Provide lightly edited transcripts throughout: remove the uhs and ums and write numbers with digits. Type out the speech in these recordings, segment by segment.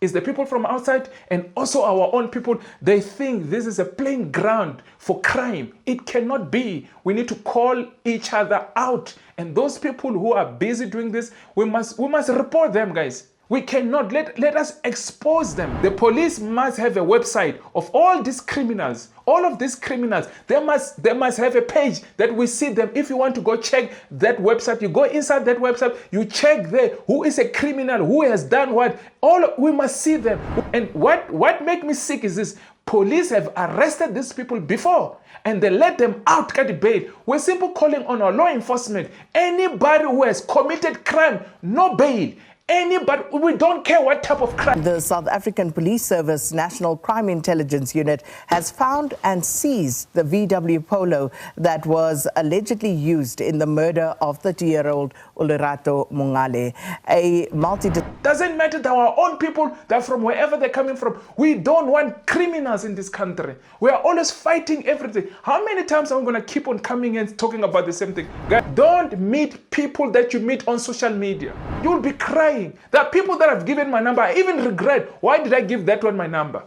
It's the people from outside and also our own people. They think this is a playing ground for crime. It cannot be. We need to call each other out. And those people who are busy doing this, we must report them, guys. We cannot let us expose them. The police must have a website of all these criminals. All of these criminals, they must have a page that we see them. If you want to go check that website, you go inside that website, you check there who is a criminal, who has done what. We must see them. And what makes me sick is this: police have arrested these people before and they let them out at the bail. We're simply calling on our law enforcement. Anybody who has committed crime, no bail. Anybody, we don't care what type of crime. The South African Police Service National Crime Intelligence Unit has found and seized the VW Polo that was allegedly used in the murder of 30-year-old Olorato Mongale. Doesn't matter that our own people, that from wherever they're coming from, we don't want criminals in this country. We are always fighting everything. How many times are we going to keep on coming and talking about the same thing? Guys, don't meet people that you meet on social media. You'll be crying. There are people that have given my number. I even regret, why did I give that one my number?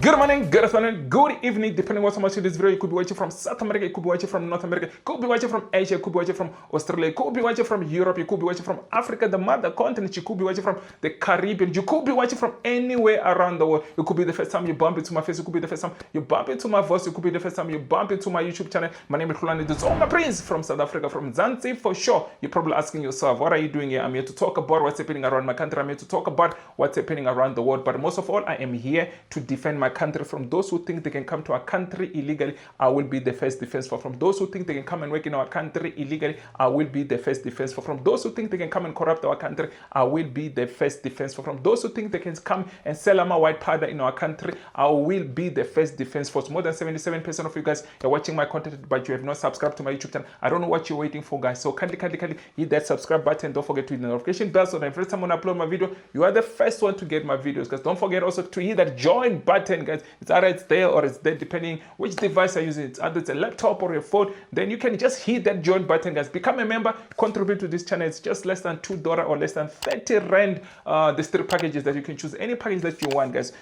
Good morning, good afternoon, good evening, depending on what much this video. You could be watching from South America, you could be watching from North America, you could be watching from Asia, you could be watching from Australia, you could be watching from Europe, you could be watching from Africa, the mother continent, you could be watching from the Caribbean, you could be watching from anywhere around the world. It could be the first time you bump into my face, it could be the first time you bump into my voice, it could be the first time you bump into my YouTube channel. My name is Hlulani, the Tsonga Prince from South Africa, from Zanzibar for sure. You're probably asking yourself, what are you doing here? I'm here to talk about what's happening around my country. I'm here to talk about what's happening around the world. But most of all, I am here to defend my country from those who think they can come to our country illegally. I will be the first defense for. From those who think they can come and work in our country illegally, I will be the first defense for. From those who think they can come and corrupt our country, I will be the first defense for. From those who think they can come and sell my white powder in our country, I will be the first defense force. More than 77% of you guys are watching my content, but you have not subscribed to my YouTube channel. I don't know what you're waiting for, guys. So kindly hit that subscribe button. Don't forget to hit the notification bell so that every time I upload my video, you are the first one to get my videos, guys. Don't forget also to hit that join button, guys. It's either it's there or it's there, depending which device you're using. It's either it's a laptop or a phone. Then you can just hit that join button, guys. Become a member, contribute to this channel. It's just less than $2 or less than 30 rand. There's 3 packages that you can choose. Any package that you want, guys.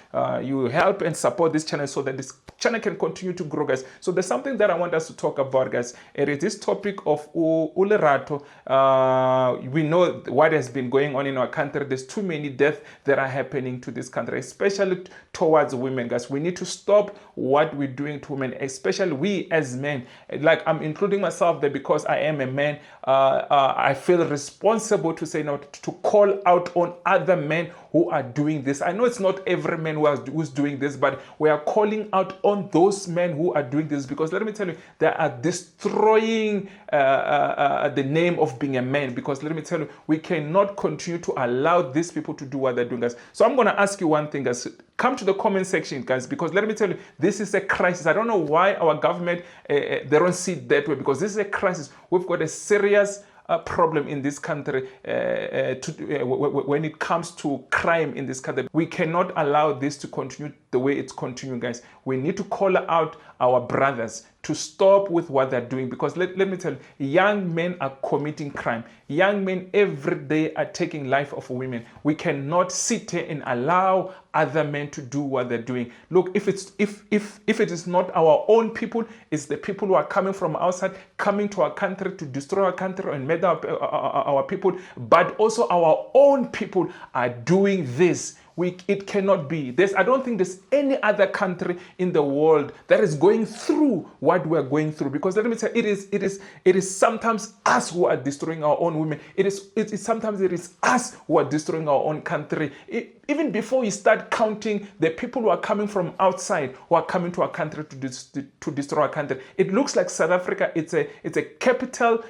You help and support this channel so that this channel can continue to grow, guys. So there's something that I want us to talk about, guys. It is this topic of Olerato. We know what has been going on in our country. There's too many deaths that are happening to this country, especially towards women, guys. We need to stop what we're doing to women, especially we as men. Like, I'm including myself there because I am a man. I feel responsible to say no, to call out on other men who are doing this. I know it's not every man who's doing this, but we are calling out on those men who are doing this, because let me tell you, they are destroying the name of being a man. Because let me tell you, we cannot continue to allow these people to do what they're doing, guys. So I'm going to ask you one thing, guys. Come to the comment section, guys, because let me tell you, this is a crisis. I don't know why our government, they don't see it that way, because this is a crisis. We've got a serious problem in this country when it comes to crime in this country. We cannot allow this to continue the way it's continuing, guys. We need to call out our brothers to stop with what they're doing, because let me tell you, young men are committing crime. Young men every day are taking life of women. We cannot sit here and allow other men to do what they're doing. Look, if it is not our own people, it's the people who are coming from outside, coming to our country to destroy our country and murder our people, but also our own people are doing this. It cannot be. I don't think there's any other country in the world that is going through what we're going through. Because let me tell you, it is sometimes us who are destroying our own women. Sometimes it is us who are destroying our own country. Even before you start counting the people who are coming from outside, who are coming to our country to destroy our country, it looks like South Africa. It's a capital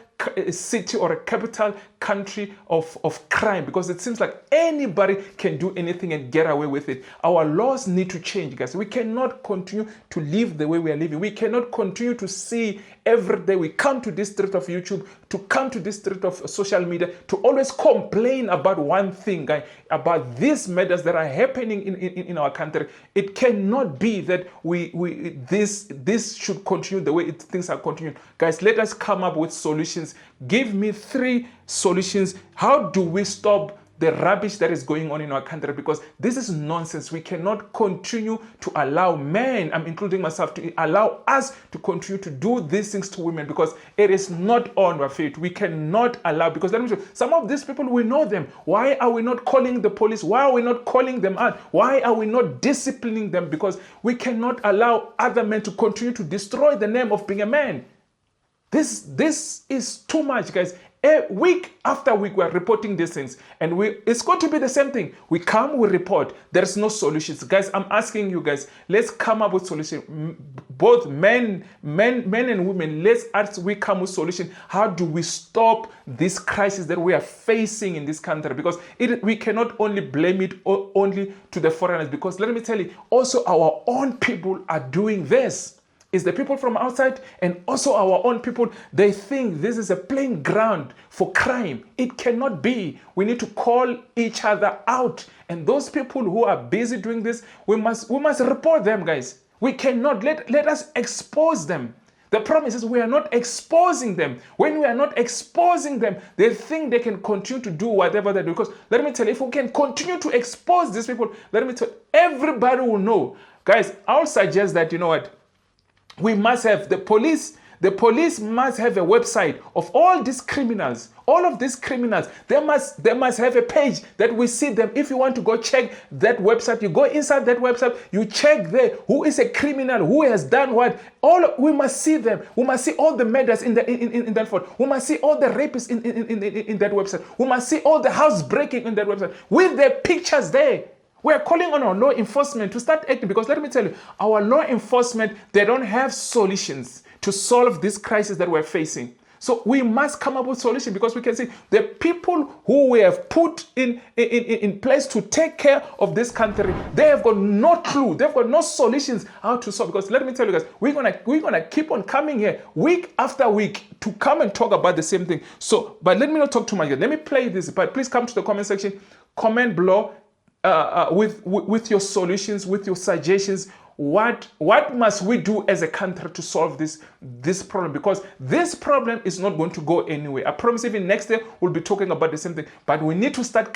city or a capital country of crime, because it seems like anybody can do anything and get away with it. Our laws need to change, guys. We cannot continue to live the way we are living. We cannot continue to see every day we come to this street of YouTube, to come to this street of social media, to always complain about one thing, guys, about this murder murders that are happening in our country. It cannot be that this should continue the way things are continuing. Guys, let us come up with solutions. Give me 3 solutions. How do we stop the rubbish that is going on in our country? Because this is nonsense. We cannot continue to allow men, I'm including myself, to allow us to continue to do these things to women, because it is not on our faith. We cannot allow, because let me show you, some of these people, we know them. Why are we not calling the police? Why are we not calling them out? Why are we not disciplining them? Because we cannot allow other men to continue to destroy the name of being a man. This is too much, guys. Week after week, we are reporting these things, and it's going to be the same thing. We come, we report. There's no solutions, guys. I'm asking you guys, let's come up with solutions. Both men and women. We come with solution. How do we stop this crisis that we are facing in this country? Because we cannot only blame it only to the foreigners. Because let me tell you, also our own people are doing this. It's the people from outside and also our own people. They think this is a playing ground for crime. It cannot be. We need to call each other out. And those people who are busy doing this, we must report them, guys. We cannot let us expose them. The problem is we are not exposing them. When we are not exposing them, they think they can continue to do whatever they do. Because let me tell you, if we can continue to expose these people, let me tell you, everybody will know. Guys, I'll suggest that, you know what? We must have the police must have a website of all these criminals. All of these criminals, they must have a page that we see them. If you want to go check that website, you go inside that website, you check there who is a criminal, who has done what. We must see them. We must see all the murders in that phone. We must see all the rapists in that website. We must see all the house breaking in that website with their pictures there. We are calling on our law enforcement to start acting, because let me tell you, our law enforcement, they don't have solutions to solve this crisis that we're facing. So we must come up with solutions, because we can see the people who we have put in place to take care of this country, they have got no clue, they've got no solutions how to solve. Because let me tell you guys, we're gonna keep on coming here week after week to come and talk about the same thing. So, but let me not talk too much. Let me play this. But please come to the comment section, comment below. With your solutions, with your suggestions, what must we do as a country to solve this problem? Because this problem is not going to go anywhere. I promise, even next year we'll be talking about the same thing. But we need to start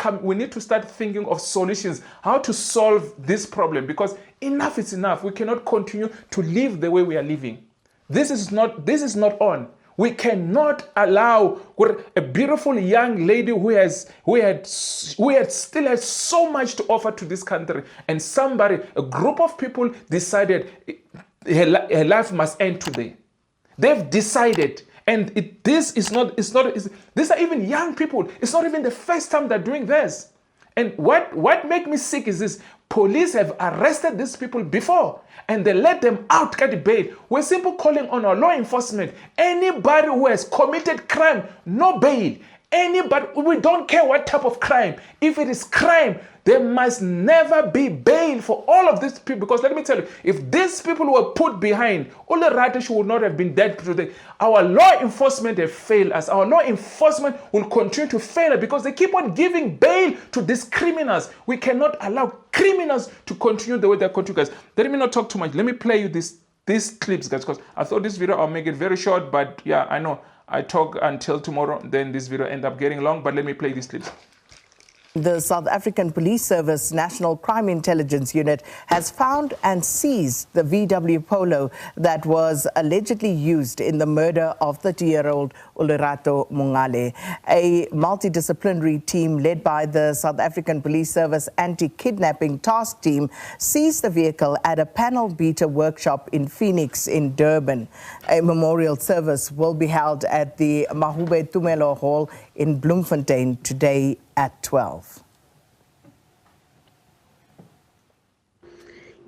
thinking of solutions, how to solve this problem. Because enough is enough. We cannot continue to live the way we are living. This is not on. We cannot allow a beautiful young lady who still has so much to offer to this country, and a group of people decided her life must end today. They've decided, and these are even young people. It's not even the first time they're doing this. And what makes me sick is this: police have arrested these people before, and they let them out, get bail. We're simply calling on our law enforcement. Anybody who has committed crime, no bail. Anybody, we don't care what type of crime. If it is crime, there must never be bail for all of these people. Because let me tell you, if these people were put behind, Olerato would not have been dead today. Our law enforcement have failed us. Our law enforcement will continue to fail us because they keep on giving bail to these criminals. We cannot allow criminals to continue the way they're continuing, guys. Let me not talk too much. Let me play you these clips, guys, because I thought this video I'll make it very short, but yeah, I know I talk until tomorrow, then this video end up getting long, but let me play these clips. The South African Police Service National Crime Intelligence Unit has found and seized the VW Polo that was allegedly used in the murder of 30-year-old Olorato Mongale. A multidisciplinary team led by the South African Police Service Anti-Kidnapping Task Team seized the vehicle at a panel beater workshop in Phoenix in Durban. A memorial service will be held at the Mahube Tumelo Hall in Bloemfontein today at 12.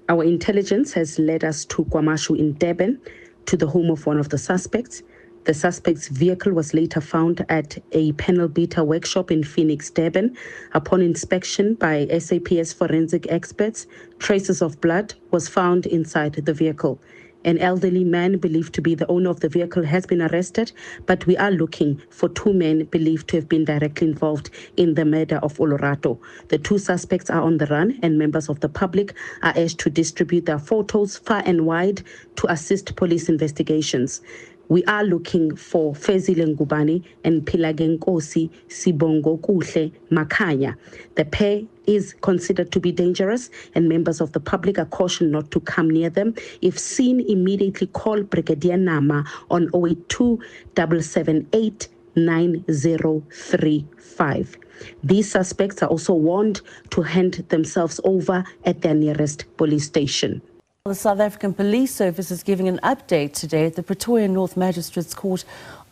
Our intelligence has led us to KwaMashu in Durban, to the home of one of the suspects. The suspect's vehicle was later found at a panel beater workshop in Phoenix, Durban. Upon inspection by SAPS forensic experts, traces of blood was found inside the vehicle. An elderly man believed to be the owner of the vehicle has been arrested, but we are looking for 2 men believed to have been directly involved in the murder of Olorato. The 2 suspects are on the run, and members of the public are urged to distribute their photos far and wide to assist police investigations. We are looking for Fezile Ngubane and Pilagenkosi Sibongo Kuhle Makanya. The pair is considered to be dangerous, and members of the public are cautioned not to come near them. If seen, immediately call Brigadier Nama on 082 778 9035. These suspects are also warned to hand themselves over at their nearest police station. The South African Police Service is giving an update today at the Pretoria North Magistrates Court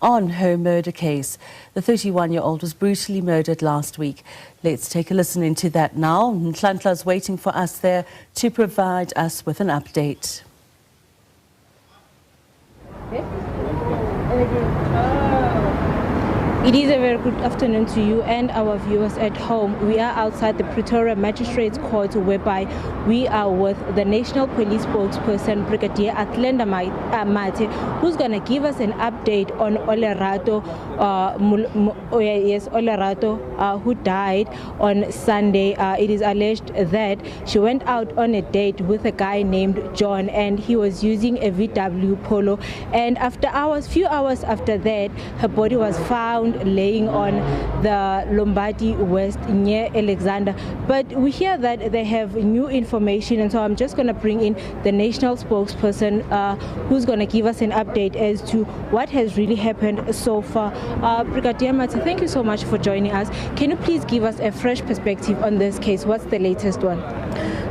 on her murder case. The 31-year-old was brutally murdered last week. Let's take a listen into that now. Nhlanhla is waiting for us there to provide us with an update. It is a very good afternoon to you and our viewers at home. We are outside the Pretoria Magistrates Court, whereby we are with the National Police spokesperson, Brigadier Atlenda Mate, who's going to give us an update on Olerato, Olerato, who died on Sunday. It is alleged that she went out on a date with a guy named John, and he was using a VW Polo. And after few hours after that, her body was found laying on the Lombardy West near Alexander. But we hear that they have new information, and so I'm just going to bring in the national spokesperson who's going to give us an update as to what has really happened so far. Brigadier Mate, thank you so much for joining us. Can you please give us a fresh perspective on this case? What's the latest one?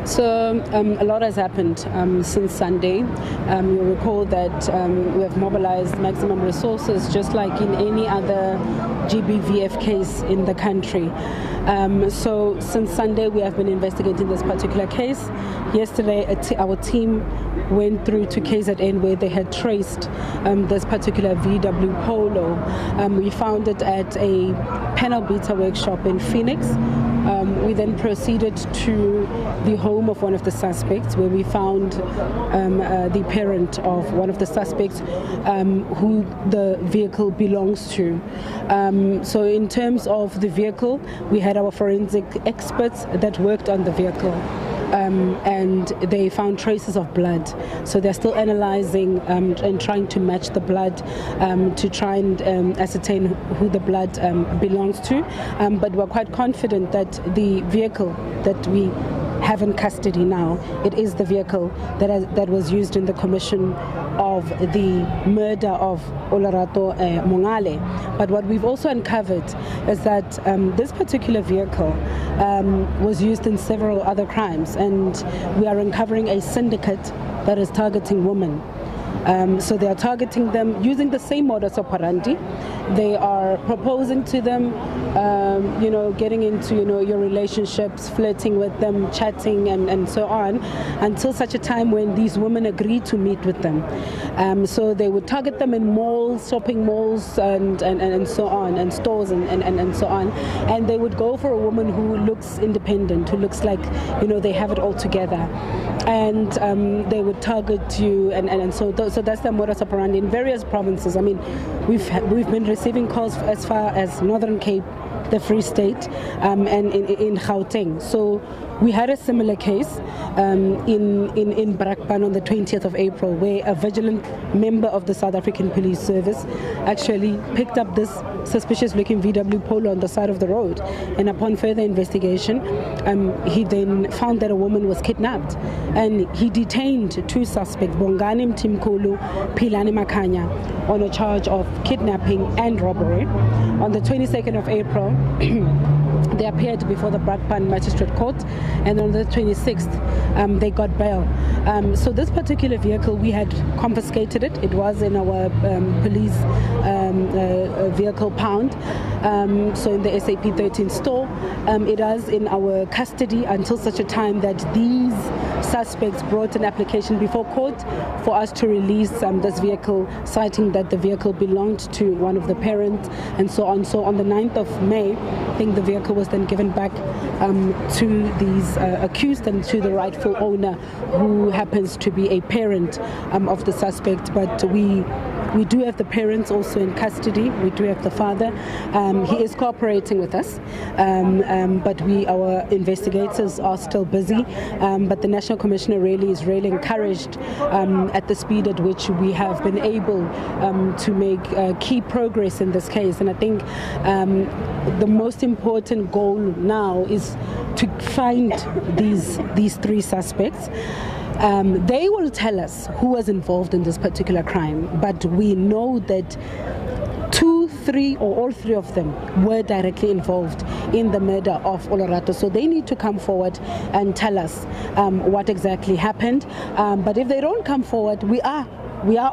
So a lot has happened since Sunday. You'll recall that we have mobilized maximum resources, just like in any other GBVF case in the country. So since Sunday, we have been investigating this particular case. Yesterday, our team went through to KZN, where they had traced this particular VW Polo. We found it at a panel beater workshop in Phoenix. We then proceeded to the home of one of the suspects, where we found the parent of one of the suspects who the vehicle belongs to. So in terms of the vehicle, we had our forensic experts that worked on the vehicle. And they found traces of blood. So they're still analyzing and trying to match the blood to try and ascertain who the blood belongs to. But we're quite confident that the vehicle that we have in custody now, it is the vehicle that was used in the commission of the murder of Olorato Mongale. But what we've also uncovered is that this particular vehicle was used in several other crimes, and we are uncovering a syndicate that is targeting women. So they are targeting them using the same modus operandi. They are proposing to them, getting into, your relationships, flirting with them, chatting and so on, until such a time when these women agree to meet with them. So they would target them in malls, shopping malls, and so on, and stores and so on. And they would go for a woman who looks independent, who looks like, they have it all together. And they would target you, and so that's the modus operandi in various provinces. I mean, we've been receiving calls as far as Northern Cape, the Free State, and in Gauteng. So we had a similar case in Brakpan on the 20th of April, where a vigilant member of the South African Police Service actually picked up this suspicious-looking VW Polo on the side of the road. And upon further investigation, he then found that a woman was kidnapped. And he detained 2 suspects, Bongani Mtimkulu, Hlulani Makanya, on a charge of kidnapping and robbery. On the 22nd of April, they appeared before the Brakpan Magistrate Court, and on the 26th, they got bail. So this particular vehicle, we had confiscated it. It was in our police vehicle pound, so in the SAP 13 store. It is in our custody until such a time that these suspects brought an application before court for us to release this vehicle, citing that the vehicle belonged to one of the parents and so on. So on the 9th of May, I think the vehicle was then given back to these accused and to the rightful owner, who happens to be a parent of the suspect. But we do have the parents also in custody. We do have the father. He is cooperating with us, but our investigators are still busy. But the National Commissioner is really encouraged at the speed at which we have been able to make key progress in this case. And I think the most important goal now is to find these three suspects. They will tell us who was involved in this particular crime, but we know that 2, 3, or all 3 of them were directly involved in the murder of Olorato. So they need to come forward and tell us what exactly happened. But if they don't come forward, we are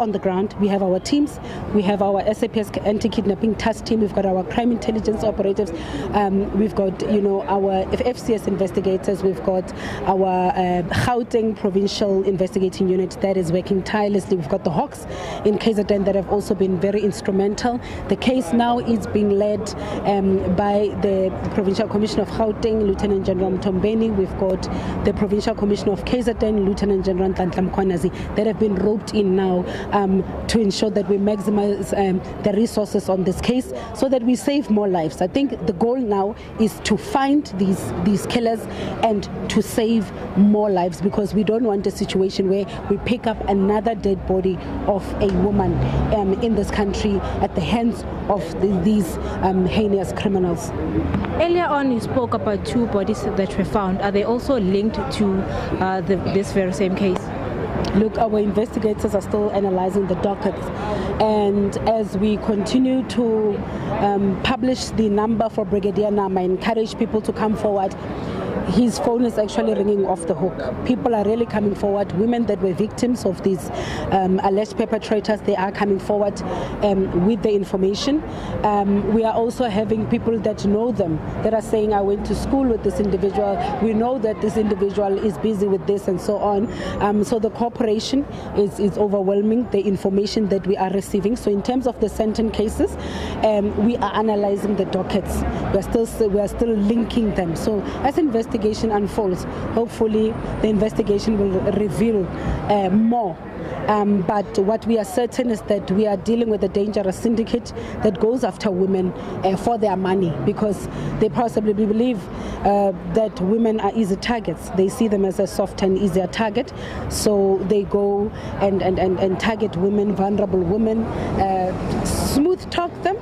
on the ground. We have our teams. We have our SAPS anti-kidnapping task team. We've got our crime intelligence operatives. We've got, our FCS investigators. We've got our Gauteng provincial investigating unit that is working tirelessly. We've got the Hawks in KZN that have also been very instrumental. The case now is being led by the Provincial Commissioner of Gauteng, Lieutenant General Mtombeni. We've got the Provincial Commissioner of KZN, Lieutenant General Ntantla Mkhwanazi, that have been roped in now to ensure that we maximize the resources on this case so that we save more lives. I think the goal now is to find these killers and to save more lives, because we don't want a situation where we pick up another dead body of a woman in this country at the hands of these heinous criminals. Earlier on, you spoke about 2 bodies that were found. Are they also linked to this very same case? Look, our investigators are still analyzing the dockets, and as we continue to publish the number for Brigadier Nama, encourage people to come forward. His phone is actually ringing off the hook. People are really coming forward. Women that were victims of these alleged perpetrators, they are coming forward with the information. We are also having people that know them, that are saying, I went to school with this individual. We know that this individual is busy with this, and so on. So the cooperation is overwhelming, the information that we are receiving. So in terms of the sentence cases, we are analyzing the dockets. We are still linking them. So as investigation unfolds, hopefully the investigation will reveal more. But what we are certain is that we are dealing with a dangerous syndicate that goes after women for their money, because they possibly believe that women are easy targets. They see them as a soft and easier target, so they go and target women, vulnerable women, smooth talk them,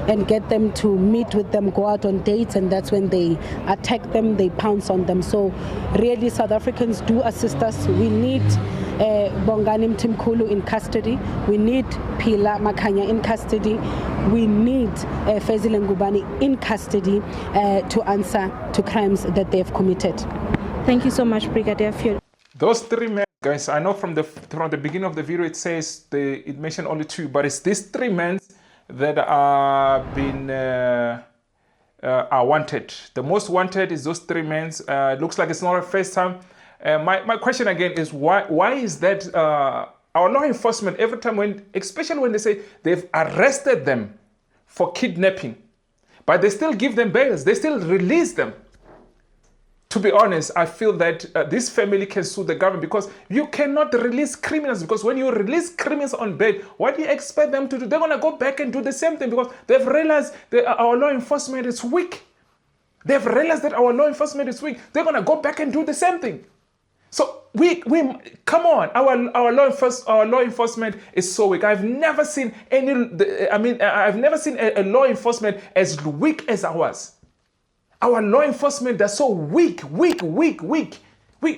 and get them to meet with them, go out on dates, and that's when they attack them, they pounce on them. So really, South Africans do assist us. We need Bongani Mtimkulu in custody. We need Pila Makanya in custody. We need Fezile Ngubane in custody to answer to crimes that they have committed. Thank you so much, Brigadier. Those 3 men, guys, I know from the beginning of the video it says it mentioned only 2, but it's these 3 men that are wanted. The most wanted is those 3 men. Looks like it's not the first time. My question again is why is that our law enforcement, every time especially when they say they've arrested them for kidnapping, but they still give them bails, they still release them. To be honest, I feel that this family can sue the government, because you cannot release criminals, because when you release criminals on bail, what do you expect them to do? They're going to go back and do the same thing, because they've realized that our law enforcement is weak. They've realized that our law enforcement is weak. They're going to go back and do the same thing. So we come on, our law enforcement is so weak. I've never seen I've never seen a law enforcement as weak as ours. Our law enforcement, they're so weak.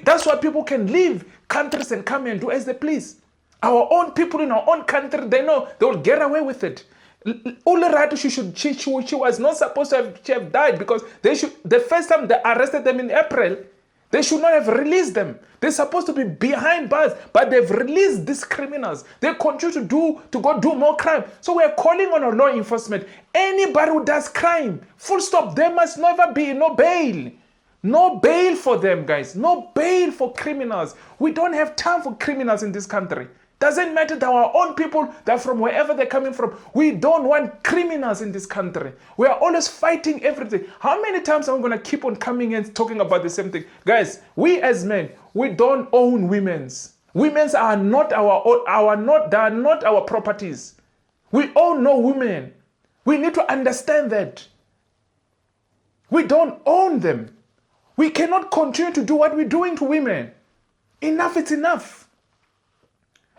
That's why people can leave countries and come and do as they please. Our own people in our own country, they know they'll get away with it. Olerato, she was not supposed to have died, because the first time they arrested them in April, they should not have released them. They're supposed to be behind bars, but they've released these criminals. They continue to go do more crime. So we're calling on our law enforcement. Anybody who does crime, full stop, there must never be no bail. No bail for them, guys. No bail for criminals. We don't have time for criminals in this country. Doesn't matter that our own people, that from wherever they're coming from, we don't want criminals in this country. We are always fighting everything. How many times are we going to keep on coming and talking about the same thing? Guys, we as men, we don't own women's. Women's are not they are not our properties. We own no women. We need to understand that. We don't own them. We cannot continue to do what we're doing to women. Enough is enough.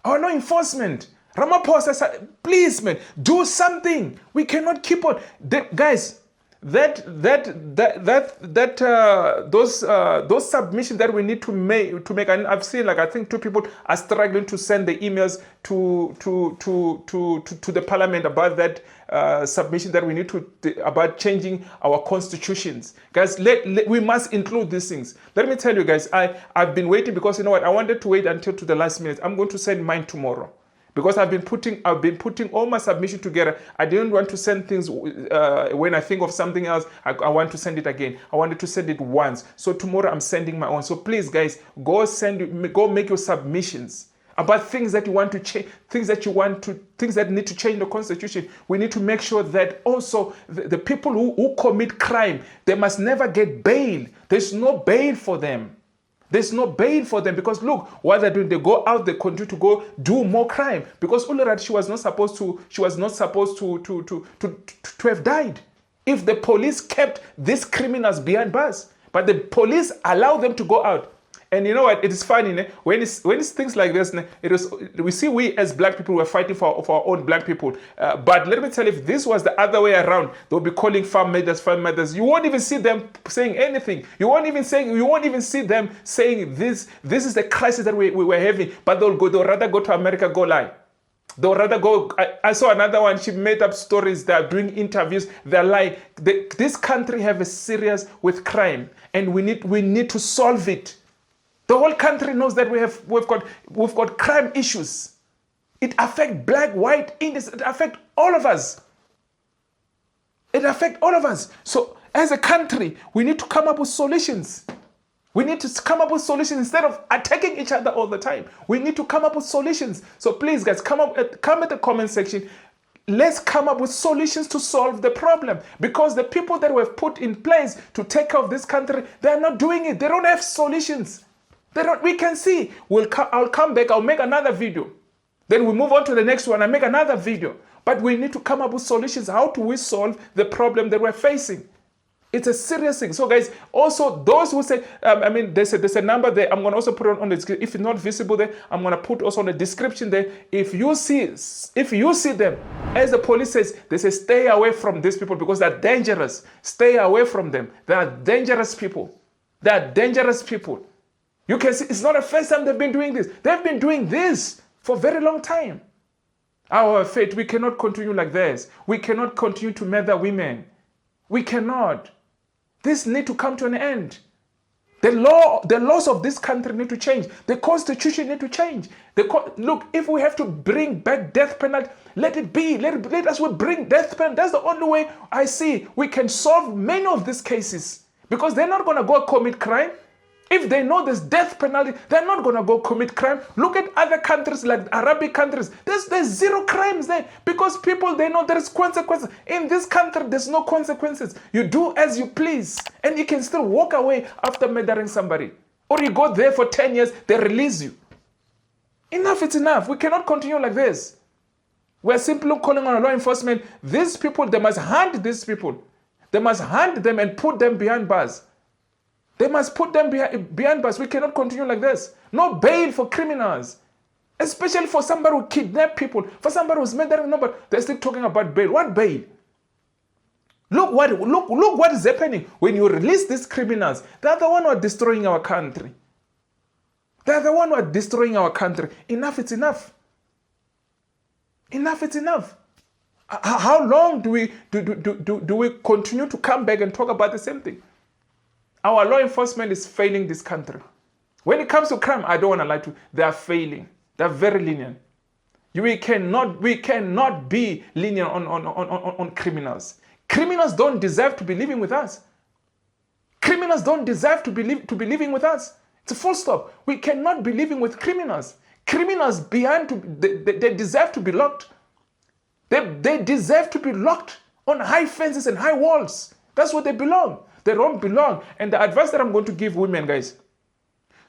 Our law enforcement, Ramaphosa said, please, man, do something. We cannot keep on. Guys, those submissions that we need to make, and I've seen, like, I think 2 people are struggling to send the emails to the parliament about that submission that we need to about changing our constitutions. Guys, we must include these things. Let me tell you guys, I've been waiting because you know what, I wanted to wait until to the last minute. I'm going to send mine tomorrow. Because I've been putting all my submission together. I didn't want to send things when I think of something else. I want to send it again. I wanted to send it once. So tomorrow I'm sending my own. So please, guys, go make your submissions about things that you want to change, things that need to change the constitution. We need to make sure that also the people who commit crime, they must never get bail. There's no bail for them. There's no bail for them because look, what they're doing, they go out, they continue to go do more crime. Because Olorato, she was not supposed to have died if the police kept these criminals behind bars. But the police allow them to go out. And you know what? It is funny, when it's things like this, we see we as black people were fighting for our own black people. But let me tell you, if this was the other way around, they'll be calling farm mothers. You won't even see them saying anything. You won't even see them saying this is the crisis that we were having. But they'll rather go to America, go lie. They'll rather go. I saw another one. She made up stories. They're doing interviews. They're like, this country have a serious with crime, and we need to solve it. The whole country knows that we've got crime issues. It affects black, white, Indians. It affects all of us. So as a country, we need to come up with solutions. We need to come up with solutions instead of attacking each other all the time. We need to come up with solutions. So please, guys, come at the comment section. Let's come up with solutions to solve the problem. Because the people that we've put in place to take care of this country, they're not doing it. They don't have solutions. We can see. I'll come back. I'll make another video. Then we move on to the next one and make another video. But we need to come up with solutions. How do we solve the problem that we're facing? It's a serious thing. So guys, also those who say, there's a number there. I'm going to also put it on the description. If it's not visible there, I'm going to put also on the description there. If you see them, as the police says, they say stay away from these people because they're dangerous. Stay away from them. They are dangerous people. You can see it's not the first time they've been doing this. They've been doing this for a very long time. Our fate, we cannot continue like this. We cannot continue to murder women. We cannot. This needs to come to an end. The laws of this country need to change. The constitution need to change. Look, if we have to bring back death penalty, let it be. Let us bring death penalty. That's the only way I see we can solve many of these cases. Because they're not going to go commit crime. If they know there's death penalty, they're not going to go commit crime. Look at other countries like Arabic countries. There's zero crimes there because people, they know there's consequences. In this country, there's no consequences. You do as you please and you can still walk away after murdering somebody. Or you go there for 10 years, they release you. Enough is enough. We cannot continue like this. We're simply calling on law enforcement. These people, they must hunt these people. They must hunt them and put them behind bars. They must put them behind bars. We cannot continue like this. No bail for criminals. Especially for somebody who kidnapped people. For somebody who's murdering nobody. They're still talking about bail. What bail? Look what is happening when you release these criminals. They're the one who are destroying our country. Enough is enough. Enough is enough. How long do we continue to come back and talk about the same thing? Our law enforcement is failing this country. When it comes to crime, I don't want to lie to you, they are failing. They're very lenient. We cannot be lenient on criminals. Criminals don't deserve to be living with us. Criminals don't deserve to be living with us. It's a full stop. We cannot be living with criminals. Criminals they deserve to be locked. They deserve to be locked on high fences and high walls. That's what they belong. They don't belong. And the advice that I'm going to give women, guys,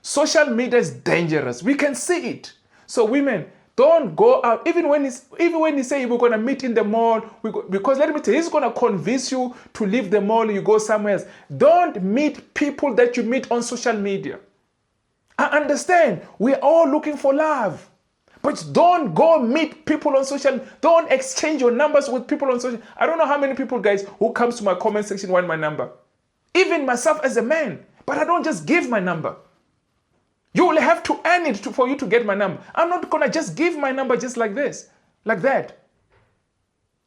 social media is dangerous. We can see it. So women, don't go out. Even when you say we're going to meet in the mall, because let me tell you, he's going to convince you to leave the mall, you go somewhere else. Don't meet people that you meet on social media. I understand. We're all looking for love. But don't go meet people on social. Don't exchange your numbers with people on social. I don't know how many people, guys, who comes to my comment section want my number. Even myself as a man. But I don't just give my number. You will have to earn it for you to get my number. I'm not going to just give my number just like this, like that.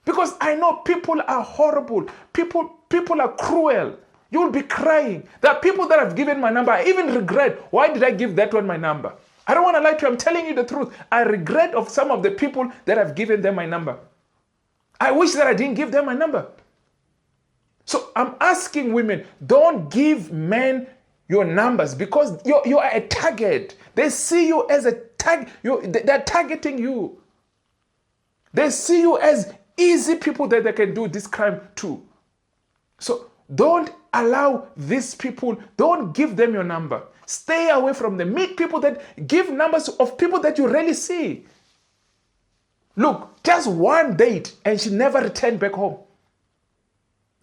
Because I know people are horrible. People are cruel. You will be crying. There are people that have given my number. I even regret. Why did I give that one my number? I don't want to lie to you. I'm telling you the truth. I regret of some of the people that have given them my number. I wish that I didn't give them my number. So I'm asking women, don't give men your numbers because you are a target. They see you as a target. They're targeting you. They see you as easy people that they can do this crime to. So don't allow these people, don't give them your number. Stay away from them. Meet people that give numbers of people that you rarely see. Look, just one date and she never returned back home.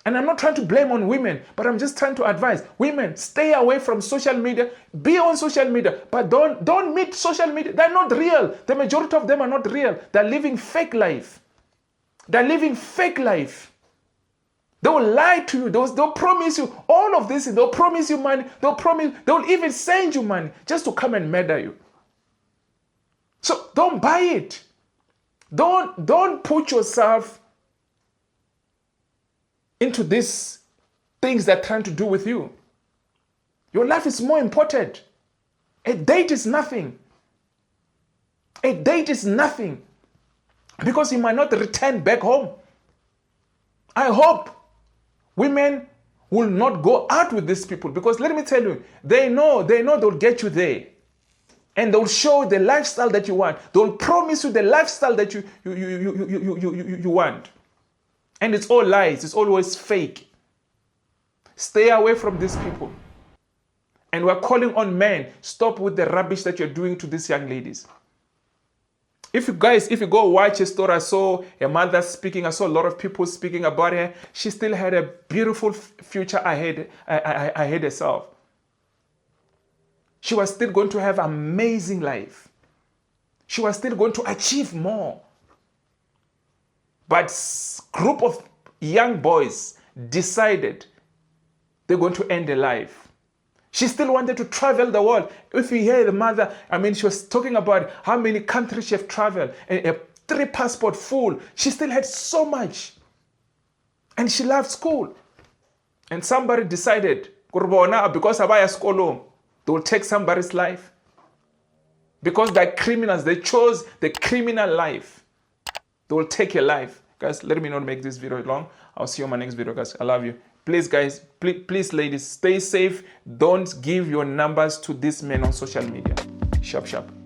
And I'm not trying to blame on women, but I'm just trying to advise women, stay away from social media, be on social media, but don't meet social media. They're not real. The majority of them are not real. They're living fake life. They're living fake life. They will lie to you. They'll promise you all of this. They'll promise you money. They'll even send you money just to come and murder you. So don't buy it. Don't put yourself into these things they're trying to do with you. Your life is more important. A date is nothing. A date is nothing. Because you might not return back home. I hope women will not go out with these people because let me tell you, they know they'll get you there. And they'll show the lifestyle that you want. They'll promise you the lifestyle that you want. And it's all lies. It's always fake. Stay away from these people. And we're calling on men, stop with the rubbish that you're doing to these young ladies. If you go watch a story, I saw a mother speaking, I saw a lot of people speaking about her. She still had a beautiful future ahead herself. She was still going to have an amazing life. She was still going to achieve more. But a group of young boys decided they're going to end their life. She still wanted to travel the world. If you hear the mother, she was talking about how many countries she have traveled, and 3 passports full. She still had so much. And she loved school. And somebody decided, because abaya school, they will take somebody's life. Because they're criminals, they chose the criminal life. They will take your life. Guys, let me not make this video long. I'll see you on my next video, guys. I love you. Please, guys, please, ladies, stay safe. Don't give your numbers to these men on social media. Sharp, sharp.